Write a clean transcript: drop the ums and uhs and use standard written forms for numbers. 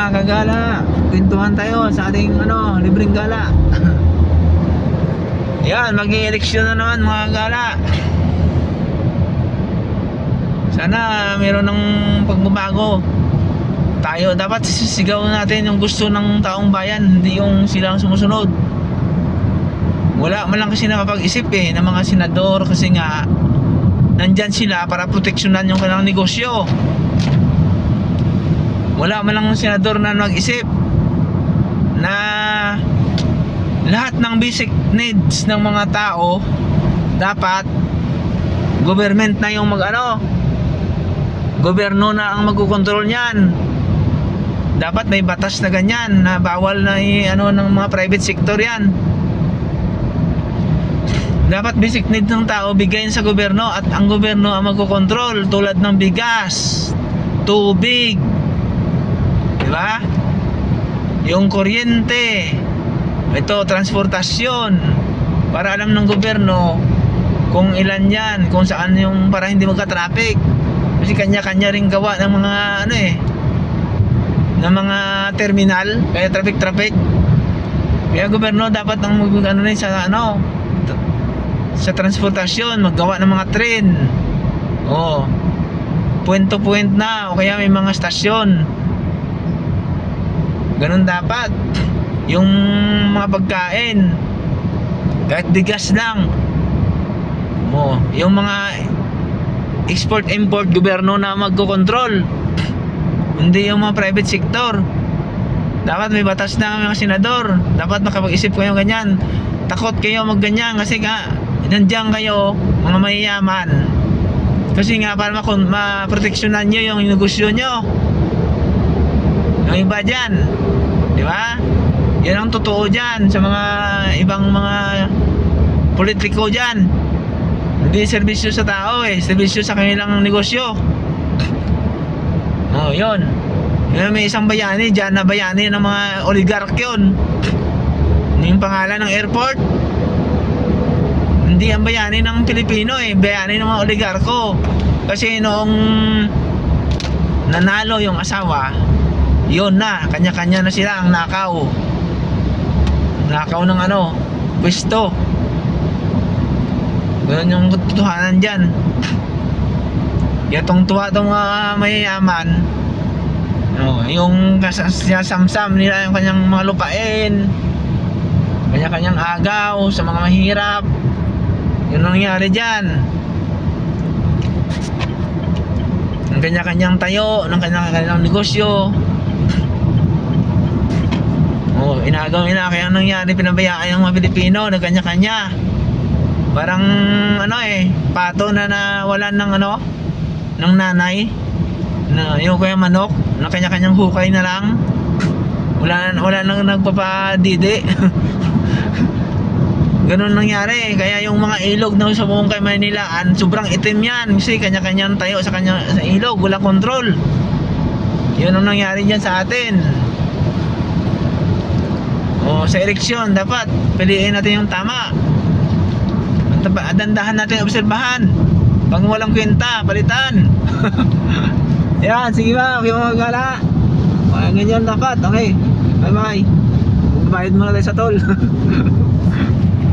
mga kagala, kwentuhan tayo sa ating libreng gala. Yan, mag-i-eleksyon na naman mga kagala. Sana meron ng pagbabago. Tayo dapat sisigaw natin yung gusto ng taong bayan, hindi yung silang sumusunod. Wala man lang kasi nakapag-isip ng mga senador, kasi nga nandyan sila para proteksyonan yung kanilang negosyo. Wala man lang senador na nag-isip na lahat ng basic needs ng mga tao dapat government na yung gobyerno na ang magkokontrol niyan. Dapat may batas na ganyan na bawal na ng mga private sector yan. Dapat basic need ng tao bigayin sa gobyerno at ang gobyerno ang magkokontrol, tulad ng bigas, tubig, diba? Yung kuryente, ito transportasyon, para alam ng gobyerno kung ilan yan, kung saan yung, para hindi magka-traffic. Kasi kanya-kanya ring gawa ng mga ng mga terminal, kaya traffic. Kaya gobyerno dapat ang sa transportasyon, maggawa ng mga train. Point to point na, o kaya may mga stasyon. Ganun dapat. Yung mga pagkain, kahit bigas lang, yung mga export-import, gobyerno na magkokontrol, hindi yung mga private sector. Dapat may batas na mga senador. Dapat makapag-isip kayo ganyan. Takot kayo magganyan kasi nga nandiyan kayo mga mayayaman. Kasi nga para maproteksyonan nyo yung negosyo nyo, yung iba dyan, di ba? Yan ang totoo dyan sa mga ibang mga politiko dyan. Hindi serbisyo sa tao serbisyo sa kanilang negosyo. Yun. May isang bayani dyan na bayani ng mga oligarch yun. Yung pangalan ng airport, hindi ang bayani ng Pilipino bayani ng mga oligarko. Kasi noong nanalo yung asawa, yun na, kanya-kanya na sila ang nakaw ng pwesto. Ganun yung totohanan dyan. Kaya tuwa itong mga mayayaman, yung sinasamsam nila yung kanyang mga lupain, kanya-kanyang agaw sa mga mahirap. Yun ang nangyari dyan. Ang kanya-kanyang tayo ng kanya-kanyang negosyo, inagaw nila. Kaya ang nangyari, pinabayaan yung mga Pilipino na kanya-kanya. Parang pato na nawalan ng ng nanay, na yung kaya manok na kanya-kanyang hukay na lang. Wala nang nagpapadidi. Ganun nangyari. Kaya yung mga ilog na sa buong kay Manilaan, sobrang itim yan kasi kanya-kanyang tayo sa ilog, walang control. Yun ang nangyari dyan sa atin. Sa eleksyon dapat piliin natin yung tama. Dandahan natin, obserbahan. Pag walang kwenta, palitan. Yan, sige ba, okay mga gala. Ganyan dapat, okay. Bye bye. Bayad muna tayo sa toll.